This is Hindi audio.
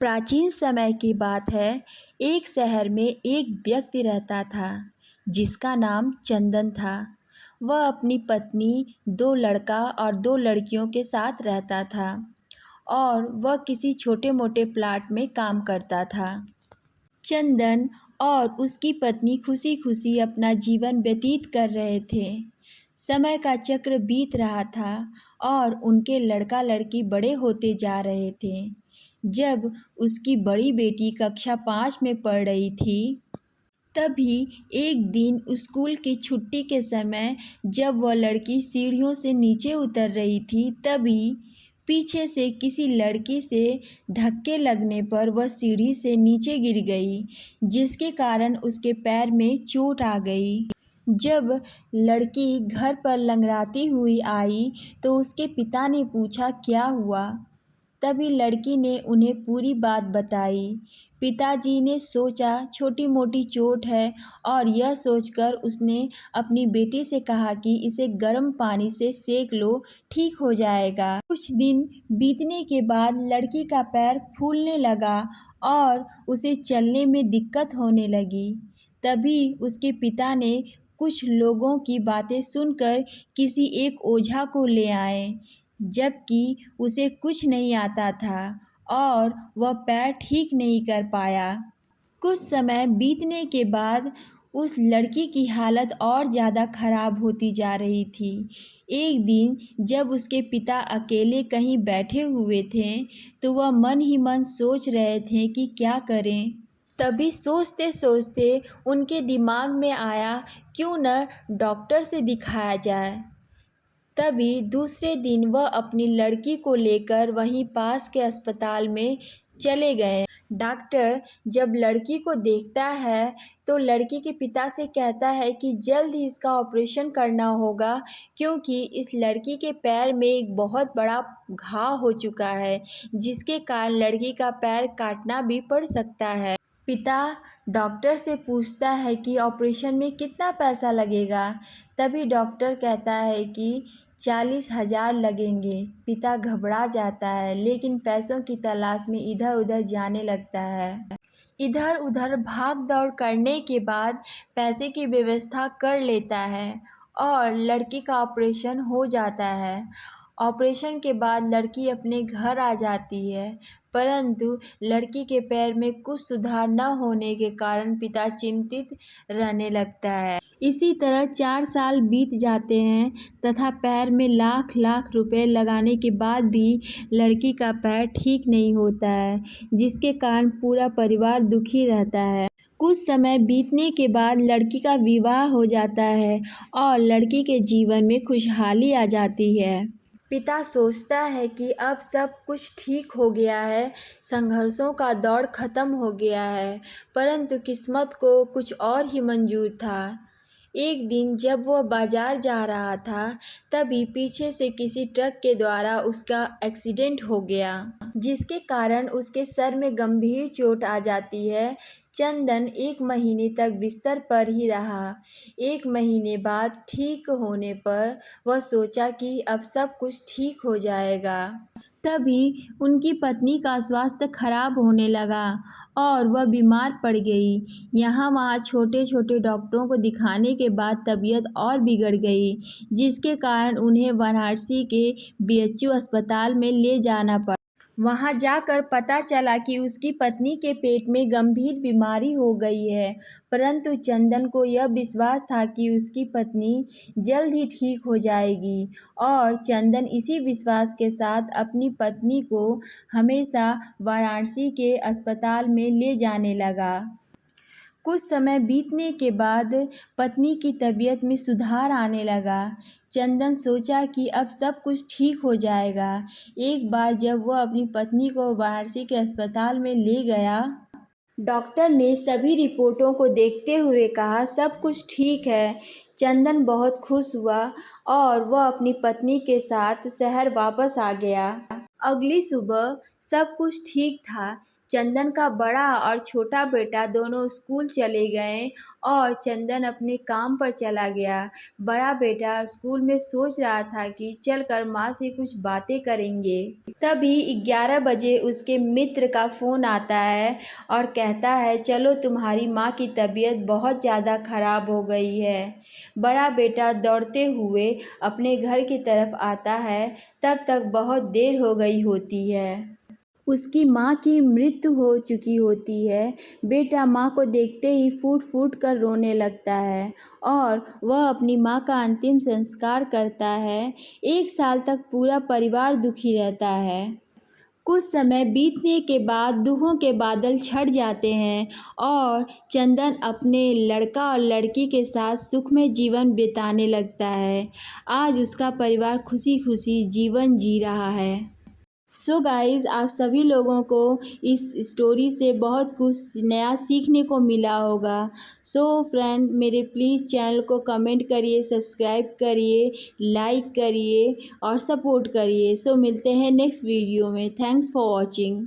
प्राचीन समय की बात है। एक शहर में एक व्यक्ति रहता था जिसका नाम चंदन था। वह अपनी पत्नी, दो लड़का और दो लड़कियों के साथ रहता था और वह किसी छोटे मोटे प्लाट में काम करता था। चंदन और उसकी पत्नी खुशी खुशी अपना जीवन व्यतीत कर रहे थे। समय का चक्र बीत रहा था और उनके लड़का लड़की बड़े होते जा रहे थे। जब उसकी बड़ी बेटी कक्षा 5 में पढ़ रही थी, तभी एक दिन स्कूल की छुट्टी के समय जब वह लड़की सीढ़ियों से नीचे उतर रही थी, तभी पीछे से किसी लड़की से धक्के लगने पर वह सीढ़ी से नीचे गिर गई, जिसके कारण उसके पैर में चोट आ गई। जब लड़की घर पर लंगड़ाती हुई आई तो उसके पिता ने पूछा क्या हुआ। तभी लड़की ने उन्हें पूरी बात बताई। पिताजी ने सोचा छोटी मोटी चोट है और यह सोचकर उसने अपनी बेटी से कहा कि इसे गर्म पानी से सेक लो, ठीक हो जाएगा। कुछ दिन बीतने के बाद लड़की का पैर फूलने लगा और उसे चलने में दिक्कत होने लगी। तभी उसके पिता ने कुछ लोगों की बातें सुनकर किसी एक ओझा को ले आए, जबकि उसे कुछ नहीं आता था और वह पैर ठीक नहीं कर पाया। कुछ समय बीतने के बाद उस लड़की की हालत और ज़्यादा खराब होती जा रही थी। एक दिन जब उसके पिता अकेले कहीं बैठे हुए थे, तो वह मन ही मन सोच रहे थे कि क्या करें। तभी सोचते सोचते उनके दिमाग में आया, क्यों न डॉक्टर से दिखाया जाए। तभी दूसरे दिन वह अपनी लड़की को लेकर वहीं पास के अस्पताल में चले गए। डॉक्टर जब लड़की को देखता है तो लड़की के पिता से कहता है कि जल्द ही इसका ऑपरेशन करना होगा, क्योंकि इस लड़की के पैर में एक बहुत बड़ा घाव हो चुका है, जिसके कारण लड़की का पैर काटना भी पड़ सकता है। पिता डॉक्टर से पूछता है कि ऑपरेशन में कितना पैसा लगेगा। तभी डॉक्टर कहता है कि 40,000 लगेंगे। पिता घबरा जाता है, लेकिन पैसों की तलाश में इधर उधर जाने लगता है। इधर उधर भाग दौड़ करने के बाद पैसे की व्यवस्था कर लेता है और लड़की का ऑपरेशन हो जाता है। ऑपरेशन के बाद लड़की अपने घर आ जाती है, परंतु लड़की के पैर में कुछ सुधार न होने के कारण पिता चिंतित रहने लगता है। इसी तरह 4 साल बीत जाते हैं तथा पैर में लाख लाख रुपए लगाने के बाद भी लड़की का पैर ठीक नहीं होता है, जिसके कारण पूरा परिवार दुखी रहता है। कुछ समय बीतने के बाद लड़की का विवाह हो जाता है और लड़की के जीवन में खुशहाली आ जाती है। पिता सोचता है कि अब सब कुछ ठीक हो गया है, संघर्षों का दौर खत्म हो गया है, परंतु किस्मत को कुछ और ही मंजूर था। एक दिन जब वह बाजार जा रहा था, तभी पीछे से किसी ट्रक के द्वारा उसका एक्सीडेंट हो गया, जिसके कारण उसके सर में गंभीर चोट आ जाती है। चंदन 1 महीने तक बिस्तर पर ही रहा। 1 महीने बाद ठीक होने पर वह सोचा कि अब सब कुछ ठीक हो जाएगा। तभी उनकी पत्नी का स्वास्थ्य खराब होने लगा और वह बीमार पड़ गई। यहाँ वहाँ छोटे छोटे डॉक्टरों को दिखाने के बाद तबीयत और बिगड़ गई, जिसके कारण उन्हें वाराणसी के बीएचयू अस्पताल में ले जाना पड़ा। वहां जाकर पता चला कि उसकी पत्नी के पेट में गंभीर बीमारी हो गई है, परंतु चंदन को यह विश्वास था कि उसकी पत्नी जल्द ही ठीक हो जाएगी और चंदन इसी विश्वास के साथ अपनी पत्नी को हमेशा वाराणसी के अस्पताल में ले जाने लगा। कुछ समय बीतने के बाद पत्नी की तबीयत में सुधार आने लगा। चंदन सोचा कि अब सब कुछ ठीक हो जाएगा। एक बार जब वह अपनी पत्नी को वाराणसी के अस्पताल में ले गया, डॉक्टर ने सभी रिपोर्टों को देखते हुए कहा सब कुछ ठीक है। चंदन बहुत खुश हुआ और वह अपनी पत्नी के साथ शहर वापस आ गया। अगली सुबह सब कुछ ठीक था। चंदन का बड़ा और छोटा बेटा दोनों स्कूल चले गए और चंदन अपने काम पर चला गया। बड़ा बेटा स्कूल में सोच रहा था कि चलकर माँ से कुछ बातें करेंगे। तभी 11 बजे उसके मित्र का फ़ोन आता है और कहता है, चलो तुम्हारी माँ की तबीयत बहुत ज़्यादा ख़राब हो गई है। बड़ा बेटा दौड़ते हुए अपने घर की तरफ आता है, तब तक बहुत देर हो गई होती है। उसकी माँ की मृत्यु हो चुकी होती है। बेटा माँ को देखते ही फूट फूट कर रोने लगता है और वह अपनी माँ का अंतिम संस्कार करता है। 1 साल तक पूरा परिवार दुखी रहता है। कुछ समय बीतने के बाद दुखों के बादल छट जाते हैं और चंदन अपने लड़का और लड़की के साथ सुखमय जीवन बिताने लगता है। आज उसका परिवार खुशी खुशी जीवन जी रहा है। सो गाइज़, आप सभी लोगों को इस स्टोरी से बहुत कुछ नया सीखने को मिला होगा। सो फ्रेंड, मेरे प्लीज़ चैनल को कमेंट करिए, सब्सक्राइब करिए, लाइक करिए और सपोर्ट करिए। सो मिलते हैं नेक्स्ट वीडियो में। Thanks for watching.